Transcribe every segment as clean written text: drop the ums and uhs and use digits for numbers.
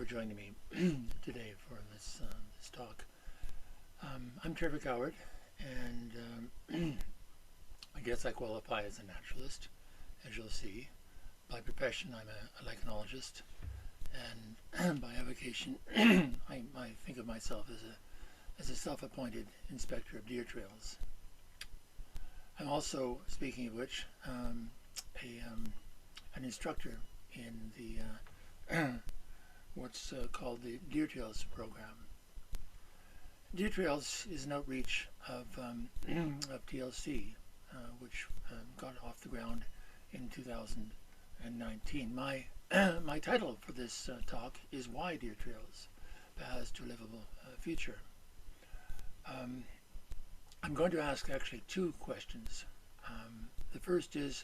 for joining me today for this talk. I'm Trevor Goward, and I guess I qualify as a naturalist, as you'll see. By profession, I'm a lichenologist, and by avocation, I think of myself as a self-appointed inspector of deer trails. I'm also, speaking of which, an instructor in the what's called the Deertrails program. Deertrails is an outreach of TLC, which got off the ground in 2019. My title for this talk is Why Deertrails? Paths to a Livable Future. I'm going to ask actually two questions. The first is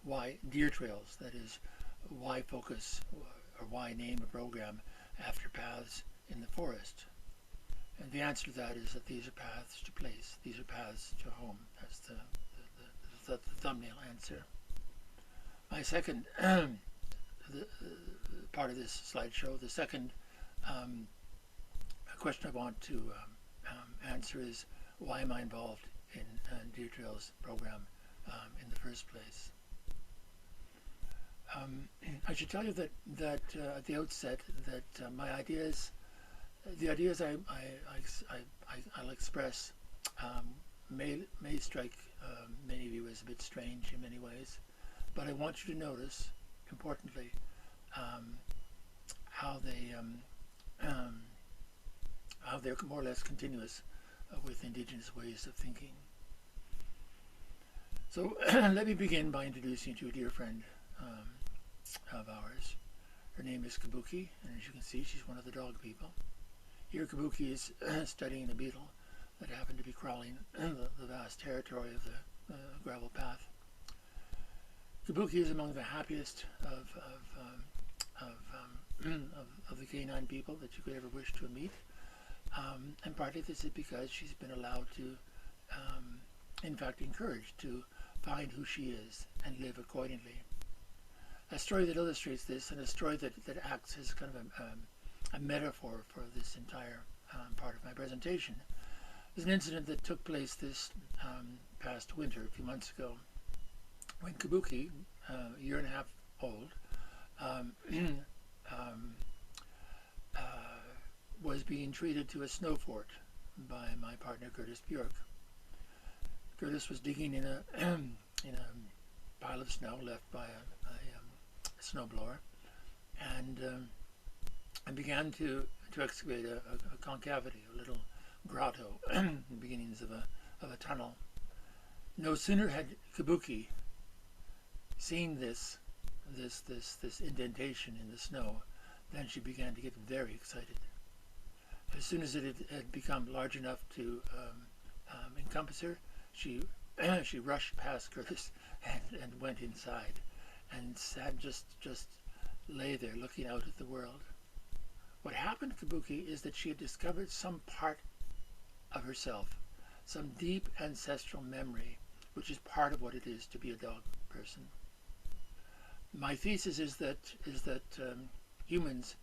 why Deertrails? That is, why focus or why name a program after paths in the forest? And the answer to that is that these are paths to place. These are paths to home. That's the thumbnail answer. My second part of this slideshow, the second question I want to answer is, why am I involved in Deertrails program in the first place? I should tell you that at the outset that my ideas, the ideas I'll express, may strike many of you as a bit strange in many ways, but I want you to notice, importantly, how they're more or less continuous with indigenous ways of thinking. So let me begin by introducing you to a dear friend of ours. Her name is Kabuki, and as you can see, she's one of the dog people. Here Kabuki is studying a beetle that happened to be crawling the vast territory of the gravel path. Kabuki is among the happiest of the canine people that you could ever wish to meet, and partly this is because she's been allowed to, in fact, encouraged to find who she is and live accordingly. A story that illustrates this, and a story that acts as kind of a metaphor for this entire part of my presentation, is an incident that took place this past winter, a few months ago, when Kabuki, a year and a half old, was being treated to a snow fort by my partner Curtis Bjork. Curtis was digging in a pile of snow left by a snowblower, and began to excavate a concavity, a little grotto, the beginnings of a tunnel. No sooner had Kabuki seen this indentation in the snow than she began to get very excited. As soon as it had become large enough to encompass her, she rushed past Curtis and went inside, and sat just lay there looking out at the world. What happened to Kabuki is that she had discovered some part of herself, some deep ancestral memory, which is part of what it is to be a dog person. My thesis is that humans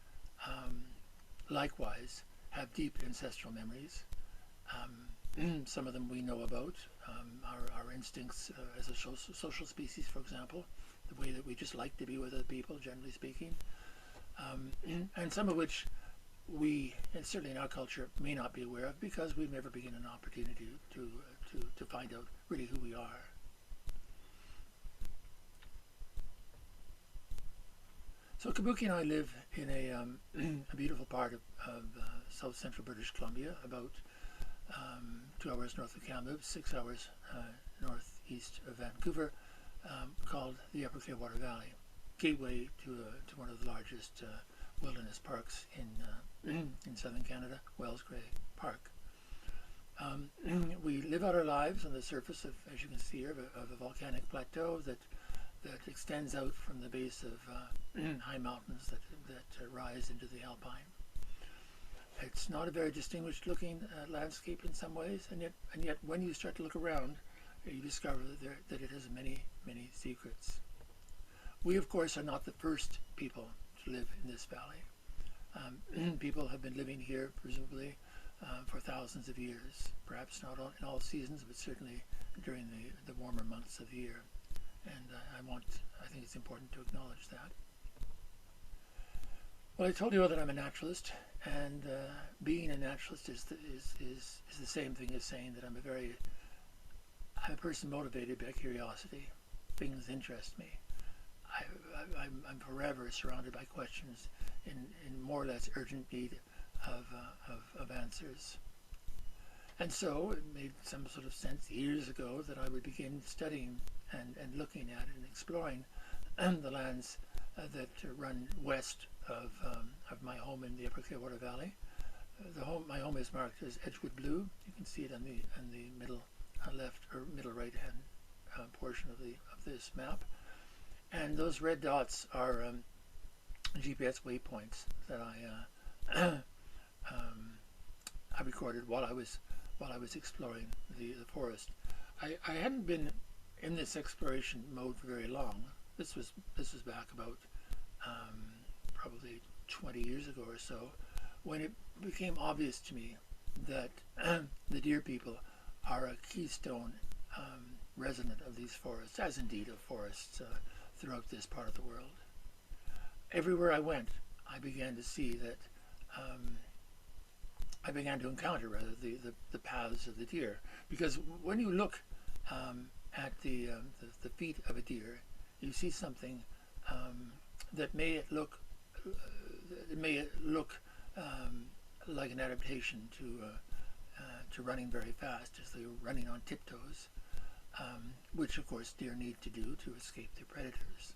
likewise have deep ancestral memories. Some of them we know about, our instincts as a social species, for example, the way that we just like to be with other people, generally speaking, and some of which we, and certainly in our culture, may not be aware of because we've never been given an opportunity to find out really who we are. So Kabuki and I live in a beautiful part of south central British Columbia, about 2 hours north of Kamloops, 6 hours northeast of Vancouver, called the Upper Clearwater Valley, gateway to one of the largest wilderness parks in southern Canada, Wells Gray Park. We live out our lives on the surface of, as you can see here, of a volcanic plateau that extends out from the base of high mountains that rise into the alpine. It's not a very distinguished looking landscape in some ways, and yet when you start to look around, you discover that it has many secrets. We, of course, are not the first people to live in this valley. People have been living here, presumably, for thousands of years, perhaps not in all seasons, but certainly during the warmer months of the year. And I think it's important to acknowledge that. Well, I told you that I'm a naturalist, and being a naturalist is the same thing as saying that I'm a person motivated by curiosity. Things interest me. I'm forever surrounded by questions in more or less urgent need of answers. And so it made some sort of sense years ago that I would begin studying and looking at and exploring the lands that run west of my home in the Upper Clearwater Valley. My home is marked as Edgewood Blue. You can see it on the middle left or middle right hand portion of this map. And those red dots are GPS waypoints that I recorded while I was exploring the forest. I hadn't been in this exploration mode for very long. This was back about probably 20 years ago or so, when it became obvious to me that the deer people are a keystone resident of these forests, as indeed of forests throughout this part of the world. Everywhere I went, I began to see that I began to encounter rather the paths of the deer, because when you look at the feet of a deer, you see something that may look like an adaptation to running very fast, as they're running on tiptoes, which of course deer need to do to escape their predators.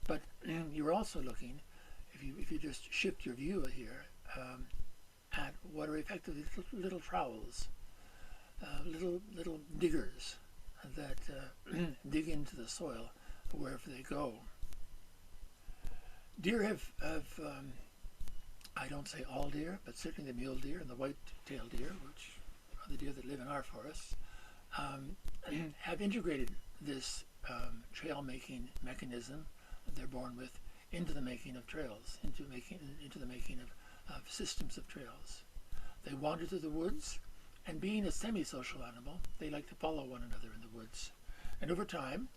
But you're also looking, if you just shift your view here, at what are effectively little trowels, little diggers that dig into the soil wherever they go. Deer have I don't say all deer, but certainly the mule deer and the white-tailed deer, which are the deer that live in our forests, have integrated this trail-making mechanism that they're born with into the making of trails, into the making of systems of trails. They wander through the woods, and being a semi-social animal, they like to follow one another in the woods. And over time,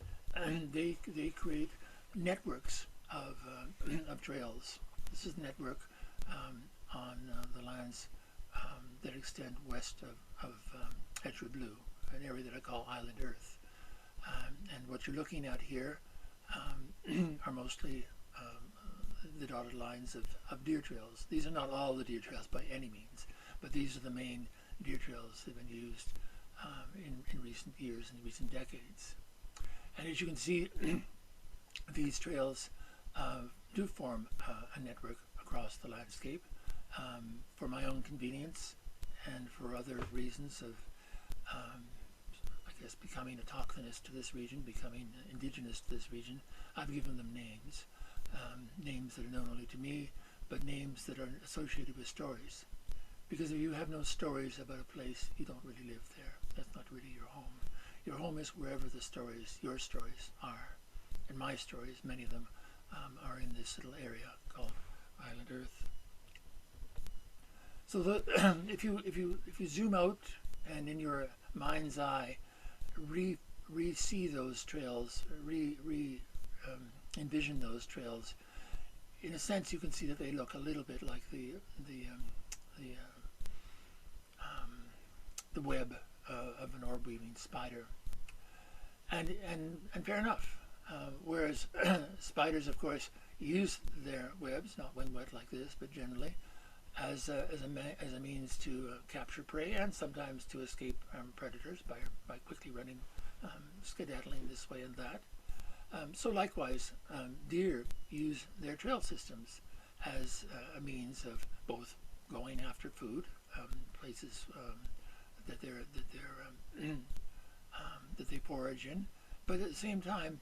they create networks of trails. This is a network on the lands that extend west of Edgewood Blue, an area that I call Island Earth. And what you're looking at here are mostly the dotted lines of deer trails. These are not all the deer trails by any means, but these are the main deer trails that have been used in recent years, in recent decades. And as you can see, these trails do form a network across the landscape for my own convenience and for other reasons of, I guess, becoming autochthonous to this region, becoming indigenous to this region. I've given them names, names that are known only to me, but names that are associated with stories. Because if you have no stories about a place, you don't really live there. That's not really your home. Your home is wherever the stories, your stories, are. And my stories, many of them, are in this little area called Island Earth. So if you zoom out and in your mind's eye re-see those trails, envision those trails, in a sense you can see that they look a little bit like the web of an orb-weaving spider, and fair enough. Whereas spiders, of course, use their webs, not when wet like this, but generally, as a means to capture prey and sometimes to escape predators by quickly running, skedaddling this way and that. So likewise, deer use their trail systems as a means of both going after food, places that they forage in, but at the same time,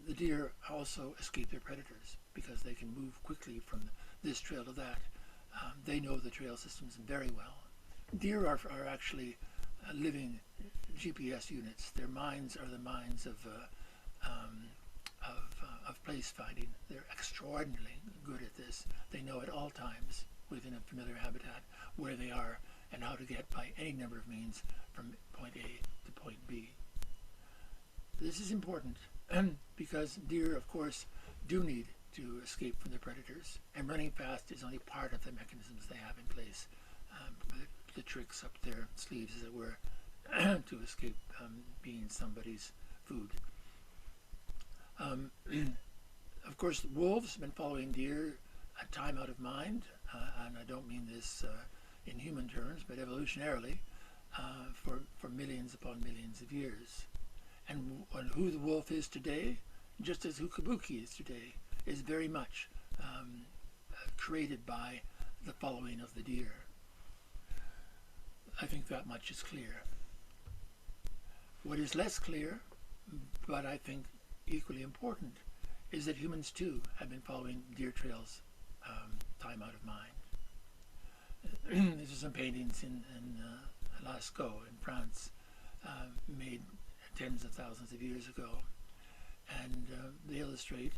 the deer also escape their predators because they can move quickly from this trail to that. They know the trail systems very well. Deer are actually living GPS units. Their minds are the minds of place finding. They're extraordinarily good at this. They know at all times within a familiar habitat where they are and how to get by any number of means from point A to point B. This is important because deer, of course, do need to escape from the predators, and running fast is only part of the mechanisms they have in place, the tricks up their sleeves, as it were, to escape being somebody's food. Of course, wolves have been following deer a time out of mind, and I don't mean this in human terms, but evolutionarily, for millions upon millions of years. And who the wolf is today, just as who kabuki is today, is very much created by the following of the deer. I think that much is clear. What is less clear, but I think equally important, is that humans too have been following deer trails time out of mind. These are some paintings in Lascaux in France, made tens of thousands of years ago, and they illustrate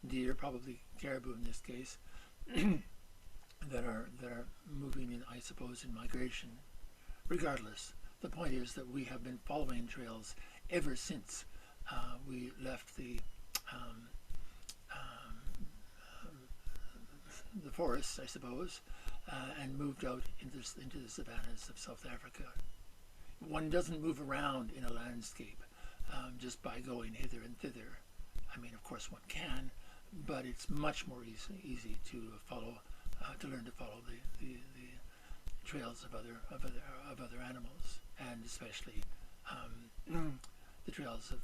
deer, probably caribou in this case, that are moving in, I suppose, in migration. Regardless, the point is that we have been following trails ever since we left the forests, I suppose, and moved out into the savannas of South Africa. One doesn't move around in a landscape just by going hither and thither. I mean, of course one can, but it's much more easy to follow, to learn to follow the trails of other animals, and especially the trails of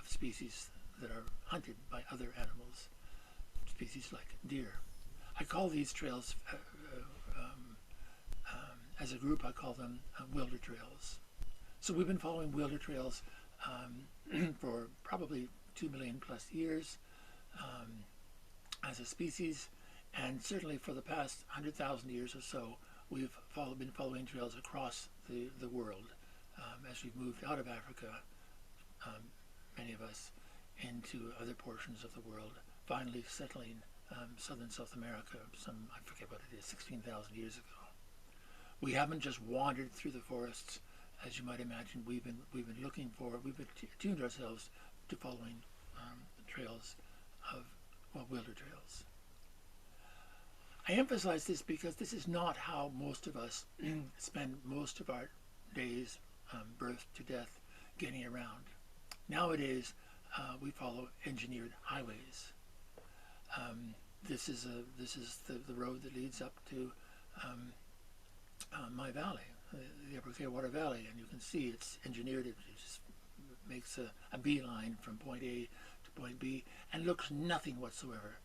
species that are hunted by other animals, species like deer. I call these trails, as a group, I call them wilder trails. So we've been following wilder trails for probably 2 million plus years as a species, and certainly for the past 100,000 years or so, we've been following trails across the world as we've moved out of Africa, many of us, into other portions of the world, finally settling southern South America, I forget what it is, 16,000 years ago. We haven't just wandered through the forests, as you might imagine. We've been attuned ourselves to following the trails of, wilder trails. I emphasize this because this is not how most of us spend most of our days, birth to death, getting around. Nowadays, we follow engineered highways. This is the road that leads up to my valley, the Upper Clearwater Valley, and you can see it's engineered. It just makes a beeline from point A to point B, and looks nothing whatsoever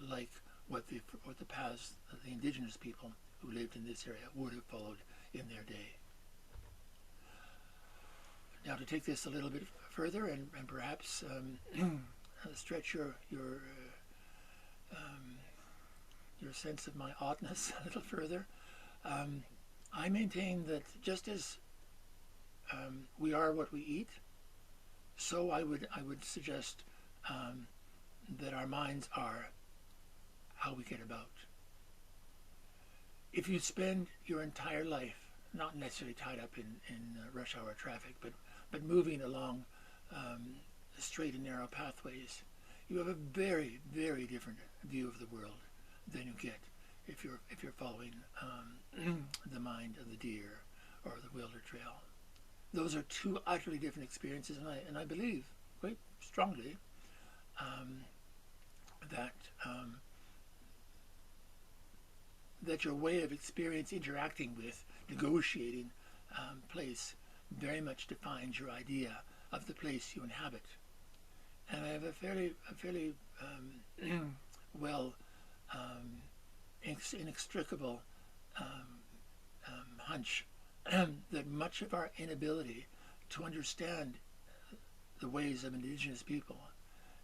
like what the paths of the indigenous people who lived in this area would have followed in their day. Now, to take this a little bit further and perhaps stretch your sense of my oddness a little further, I maintain that just as we are what we eat, so I would suggest that our minds are how we get about. If you spend your entire life not necessarily tied up in rush hour traffic, but moving along straight and narrow pathways, you have a very, very different view of the world than you get if you're following the mind of the deer or the wilder trail. Those are two utterly different experiences, and I believe quite strongly that your way of experience, interacting with, negotiating place very much defines your idea of the place you inhabit. And I have a fairly well inextricable hunch that much of our inability to understand the ways of indigenous people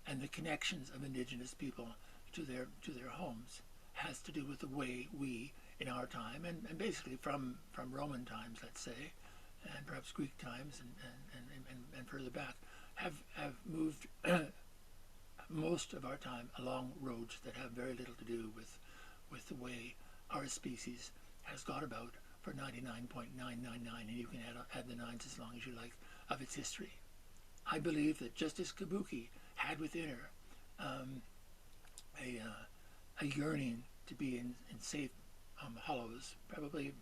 and the connections of indigenous people to their homes has to do with the way we, in our time, and basically from Roman times, let's say, and perhaps Greek times and further back, have moved most of our time along roads that have very little to do with the way our species has got about for 99.999, and you can add the nines as long as you like, of its history. I believe that just as Kabuki had within her a yearning to be in safe hollows, probably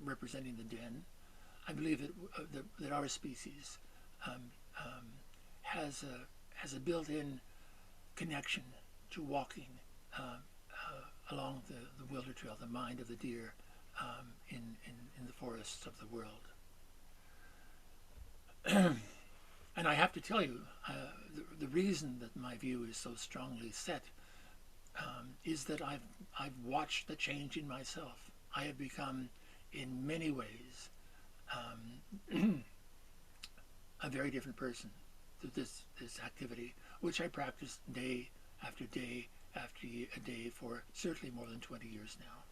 representing the den, I believe that our species has a built-in connection to walking along the wilder trail, the mind of the deer in the forests of the world. And I have to tell you, the reason that my view is so strongly set is that I've watched the change in myself. I have become, in many ways, a very different person through this activity, which I practiced day after day after day for certainly more than 20 years now.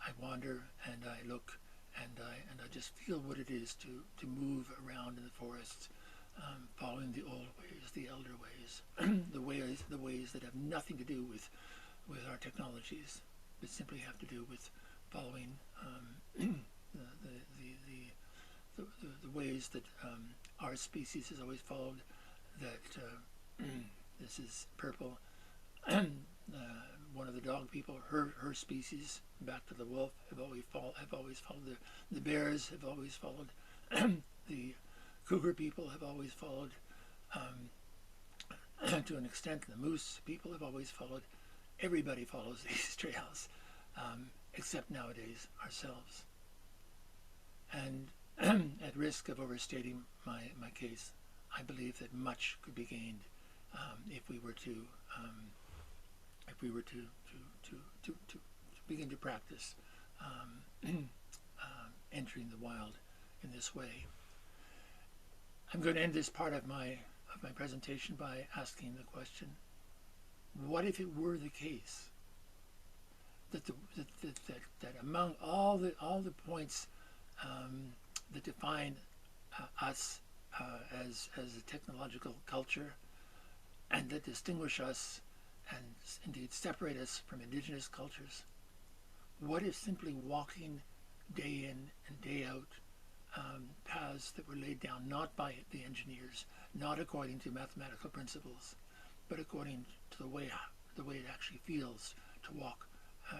I wander and I look and I just feel what it is to move around in the forests, following the old ways, the elder ways, the ways that have nothing to do with our technologies, but simply have to do with following the ways that our species has always followed. That this is Purple, one of the dog people. Her species, back to the wolf, have always followed. The bears have always followed. The cougar people have always followed. To an extent, the moose people have always followed. Everybody follows these trails, except nowadays ourselves. And at risk of overstating my case, I believe that much could be gained if we were to begin to practice entering the wild in this way. I'm going to end this part of my presentation by asking the question: what if it were the case that that among all the points that define us as a technological culture, and that distinguish us and indeed separate us from indigenous cultures, what if simply walking day in and day out paths that were laid down not by the engineers, not according to mathematical principles, but according to the way it actually feels to walk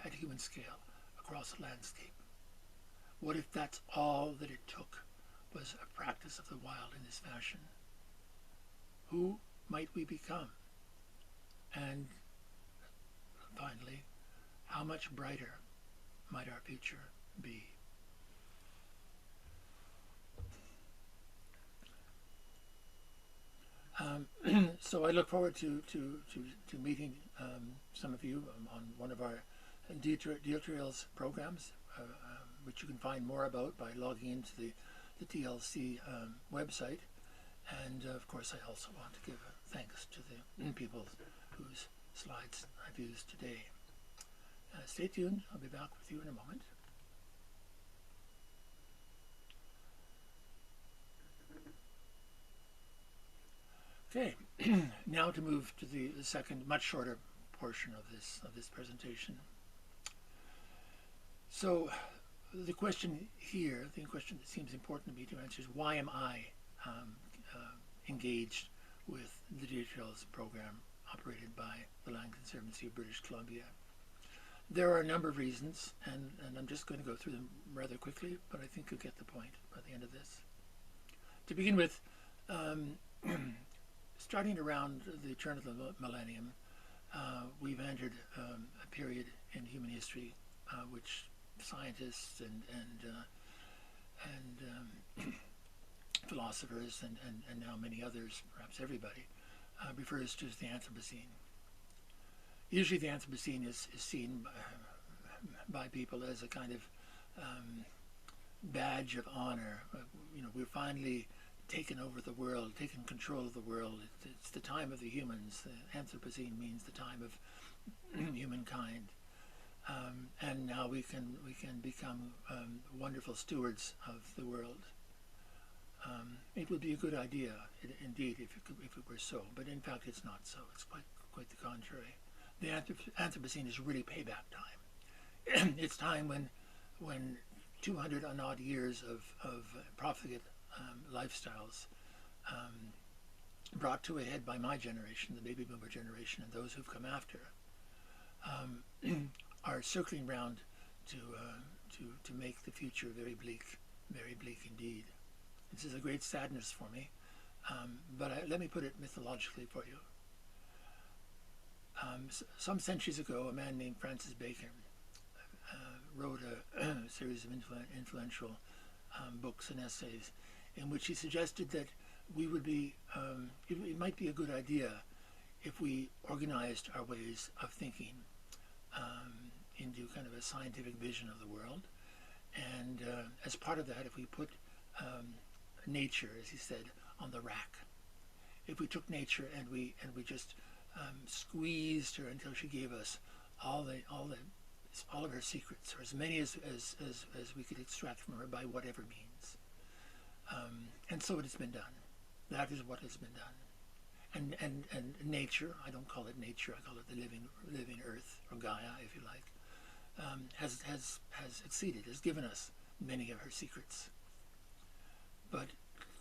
at a human scale across a landscape? What if that's all that it took, was a practice of the wild in this fashion? Who might we become? And finally, how much brighter might our future be? So I look forward to meeting some of you on one of our Deertrails programs, which you can find more about by logging into the TLC website. And of course, I also want to give thanks to the people whose slides I've used today. Stay tuned. I'll be back with you in a moment. Okay, now to move to the second, much shorter portion of this presentation. So, the question here, the question that seems important to me to answer is: why am I engaged with the Deertrails program operated by the Land Conservancy of British Columbia? There are a number of reasons, and I'm just going to go through them rather quickly, but I think you'll get the point by the end of this. To begin with, starting around the turn of the millennium, we've entered a period in human history which scientists and philosophers and now many others, perhaps everybody, refers to as the Anthropocene. Usually the Anthropocene is seen by people as a kind of badge of honor. We're finally taken over the world, taken control of the world. It's the time of the humans. The Anthropocene means the time of humankind. And now we can become wonderful stewards of the world. It would be a good idea, indeed, if it were so. But in fact, it's not so. It's quite the contrary. The Anthropocene is really payback time. It's time when 200 and odd years of profligate lifestyles, brought to a head by my generation, the baby boomer generation, and those who've come after, are circling round to make the future very bleak indeed. This is a great sadness for me, but let me put it mythologically for you. Some centuries ago, a man named Francis Bacon wrote a series of influential books and essays in which he suggested that we would be, it might be a good idea if we organized our ways of thinking into kind of a scientific vision of the world, and as part of that, if we put nature, as he said, on the rack. If we took nature and we just squeezed her until she gave us all of her secrets, or as many as we could extract from her by whatever means. And so it has been done. That is what has been done. And nature, I don't call it nature, I call it the living earth, or Gaia, if you like, has exceeded, has given us many of her secrets. But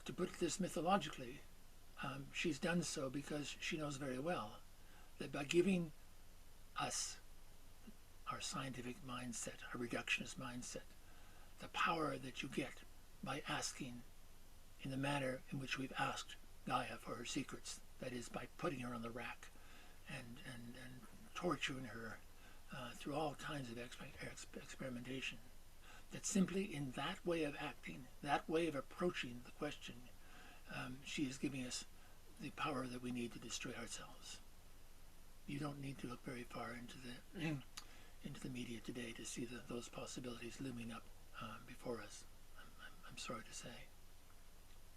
to put this mythologically, she's done so because she knows very well that by giving us our scientific mindset, our reductionist mindset, the power that you get by asking in the manner in which we've asked Gaia for her secrets, that is, by putting her on the rack and torturing her through all kinds of experimentation, that simply in that way of acting, that way of approaching the question, she is giving us the power that we need to destroy ourselves. You don't need to look very far into the media today to see those possibilities looming up before us. I'm sorry to say,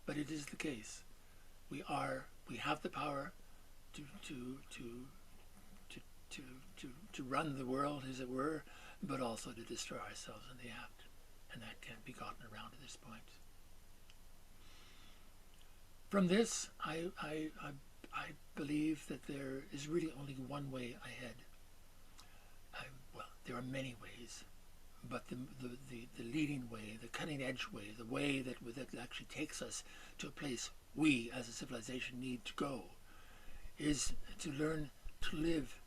but it is the case. We have the power to run the world, as it were, but also to destroy ourselves in the act, and that can't be gotten around at this point. From this, I believe that there is really only one way ahead. Well, there are many ways, but the leading way, the cutting edge way, the way that actually takes us to a place we as a civilization need to go, is to learn to live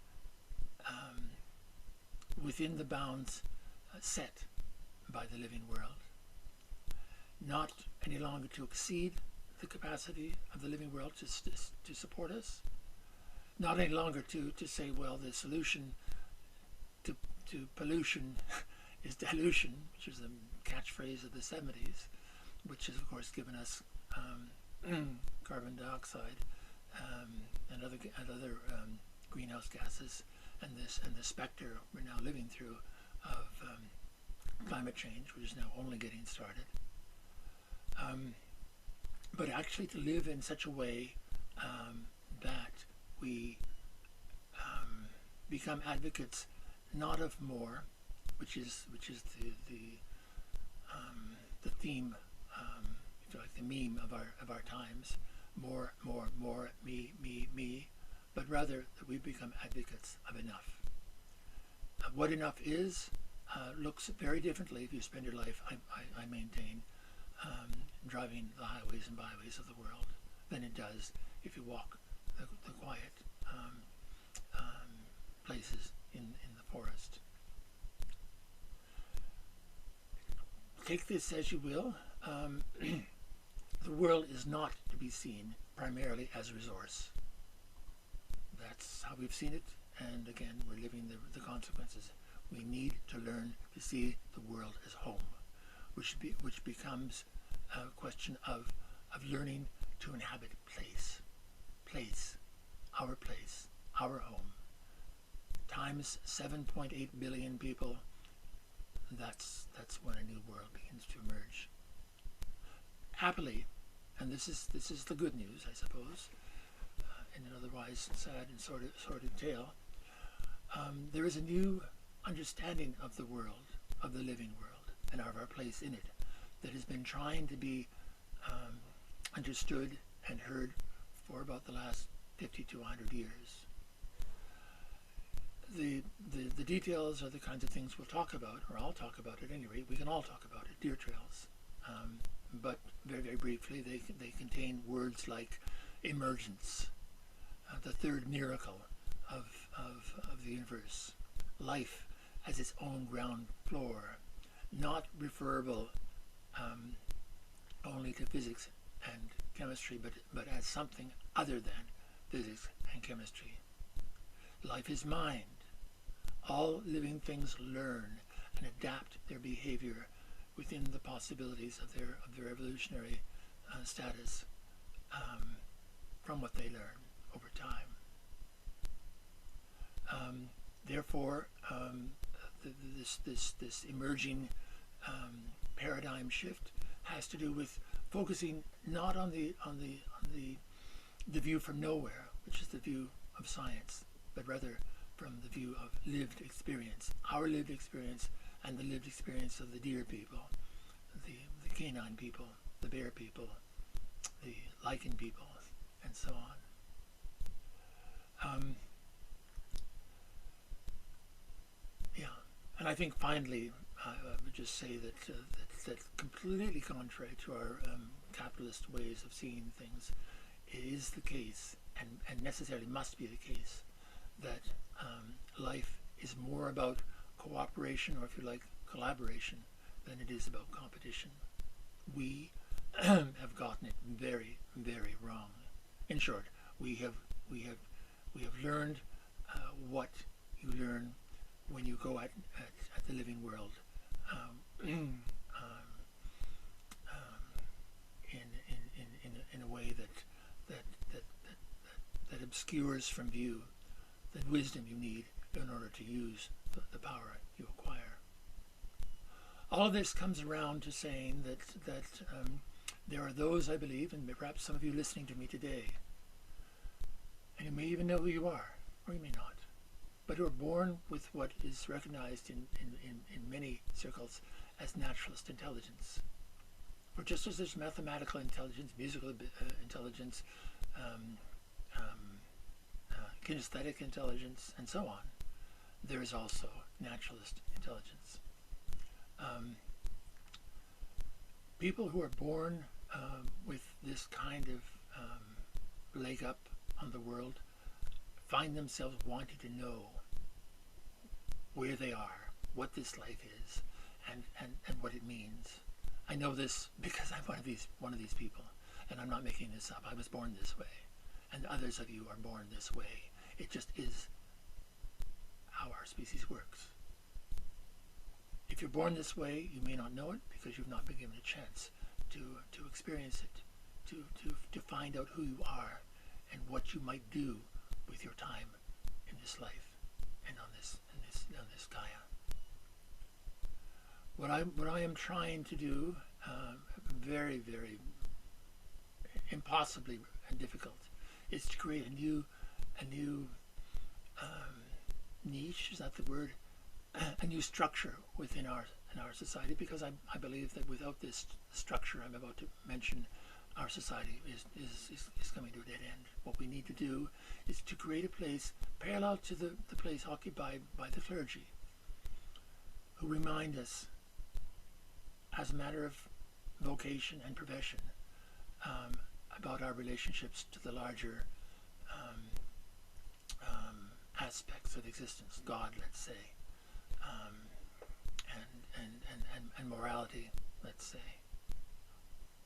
within the bounds set by the living world. Not any longer to exceed the capacity of the living world to support us. Not any longer to say, well, the solution to pollution is dilution, which is a catchphrase of the 70s, which has, of course, given us carbon dioxide and other greenhouse gases, and the specter we're now living through of climate change, which is now only getting started. But actually to live in such a way that we become advocates not of more, which is the theme, if you like, the meme of our times, more, me, but rather that we become advocates of enough. What enough is looks very differently if you spend your life, I maintain, driving the highways and byways of the world than it does if you walk the quiet places in the forest. Take this as you will. The world is not to be seen primarily as a resource. That's how we've seen it, and again, we're living the consequences. We need to learn to see the world as home, which becomes a question of learning to inhabit place, our home, times 7.8 billion people. That's when a new world begins to emerge. Happily, and this is the good news, I suppose, in an otherwise sad and sordid tale, there is a new understanding of the world, of the living world, and of our place in it, that has been trying to be understood and heard for about the last 50 to 100 years. the details are the kinds of things we'll talk about, or I'll talk about at any rate. We can all talk about it, deer trails. But very, very briefly, they contain words like emergence, the third miracle of the universe, life as its own ground floor, not referable only to physics and chemistry, but as something other than physics and chemistry. Life is mind. All living things learn and adapt their behavior within the possibilities of their evolutionary status from what they learn over time. Therefore, this emerging paradigm shift has to do with focusing not on the view from nowhere, which is the view of science, but rather from the view of lived experience, our lived experience and the lived experience of the deer people, the canine people, the bear people, the lichen people, and so on. Yeah, and I think finally I would just say that completely contrary to our capitalist ways of seeing things, it is the case, and necessarily must be the case, that life is more about cooperation, or if you like, collaboration, than it is about competition. We have gotten it very, very wrong. In short, we have learned what you learn when you go at the living world in a way that obscures from view the wisdom you need in order to use the power you acquire. All of this comes around to saying that there are those, I believe, and perhaps some of you listening to me today, and you may even know who you are, or you may not, but who are born with what is recognized in many circles as naturalist intelligence. For just as there's mathematical intelligence, musical intelligence, kinesthetic intelligence, and so on, there is also naturalist intelligence. People who are born with this kind of leg up on the world find themselves wanting to know where they are, what this life is, and what it means. I know this because I'm one of these people, and I'm not making this up. I was born this way, and others of you are born this way. It just is how our species works. If you're born this way, you may not know it because you've not been given a chance to experience it, to find out who you are and what you might do with your time in this life and on this Gaia. What I am trying to do, very, very impossibly difficult, is to create a new niche. Is that the word? A new structure within our society, because I believe that without this structure I'm about to mention, our society is coming to a dead end. What we need to do is to create a place parallel to the place occupied by the clergy, who remind us, as a matter of vocation and profession, about our relationships to the larger aspects of existence, God, let's say, and morality, let's say.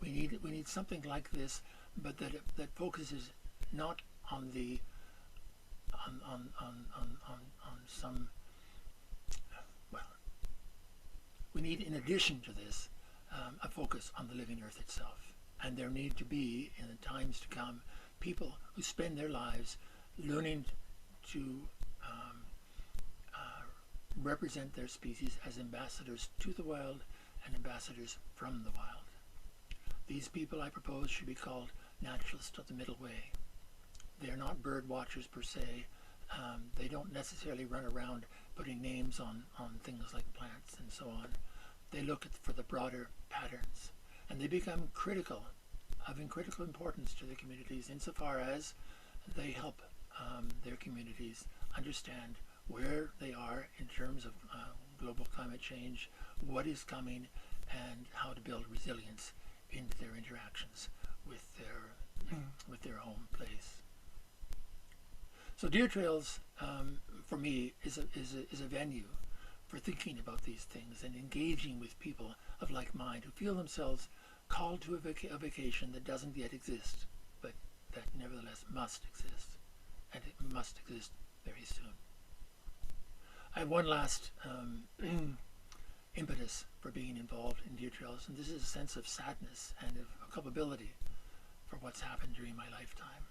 We need something like this, but that focuses not on some. Well, we need, in addition to this, a focus on the living earth itself, and there need to be, in the times to come, people who spend their lives learning to represent their species as ambassadors to the wild and ambassadors from the wild. These people, I propose, should be called naturalists of the middle way. They are not bird watchers per se. They don't necessarily run around putting names on things like plants and so on. They look for the broader patterns, and they become critical, having critical importance to their communities insofar as they help their communities understand where they are in terms of global climate change, what is coming, and how to build resilience into their interactions with their home place. So Deertrails, for me, is a venue for thinking about these things and engaging with people of like mind who feel themselves called to a vacation that doesn't yet exist, but that nevertheless must exist, and it must exist very soon. I have one last impetus for being involved in Deertrails, and this is a sense of sadness and of culpability for what's happened during my lifetime.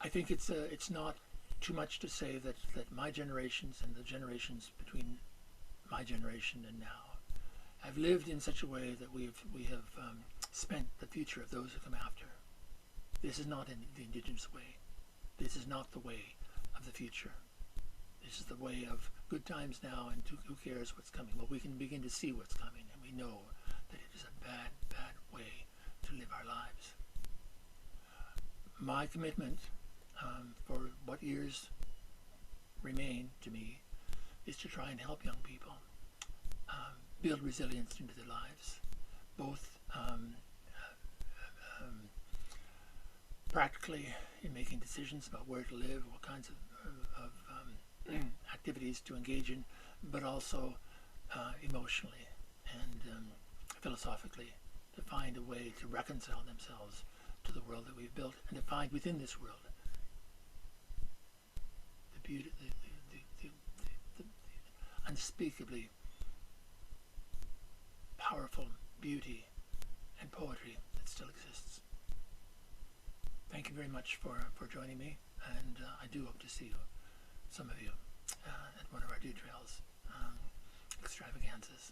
I think it's not too much to say that my generations and the generations between my generation and now have lived in such a way that we have spent the future of those who come after. This is not the indigenous way. This is not the way of the future. This is the way of good times now, and who cares what's coming? Well, we can begin to see what's coming, and we know that it is a bad, bad way to live our lives. My commitment for what years remain to me is to try and help young people build resilience into their lives, both practically in making decisions about where to live, what kinds of activities to engage in, but also emotionally and philosophically, to find a way to reconcile themselves to the world that we've built, and to find within this world the beauty, the unspeakably powerful beauty and poetry that still exists. Thank you very much for joining me, and I do hope to see you, some of you, at one of our Deertrails extravaganzas.